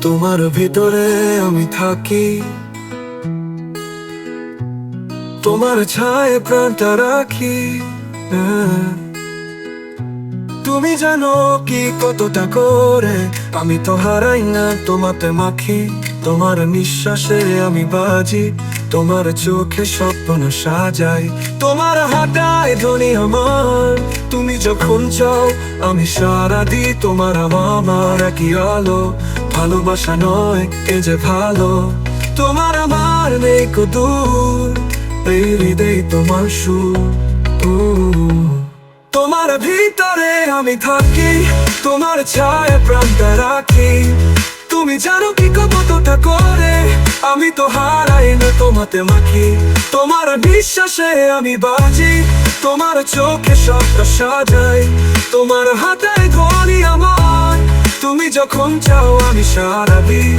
তোমার ভিতরে আমি থাকি, তোমার ছায় প্রাণটা রাখি। তুমি জানো কি কতটা করে আমি তো হারাই না তোমাতে মাখি। তোমার নিঃশ্বাসে আমি বাজি, তোমার চোখে স্বপ্ন সাজাই। তোমার হাতায় ধ্বনি আমার, তুমি যখন চাও আমি সারা দিই। তোমার আমার একই আলো, ভালোবাসা নয় এ যে ভালো। তোমার আমার নেই কো দূর, এই হৃদয় তোমার সুর। তোমার ভিতরে আমি থাকি, তোমার ছায়া প্রাণটা রাখি। তুমি জানো কি কতটা করে আমি তো হারাই না তোমাতে মাখি। তোমার বিশ্বাসে আমি বাজি, তোমার চোখে সবটা সাজাই। তোমার হাতে ধ্বনি আমার, তুমি যখন চাও আমি সারা দিই।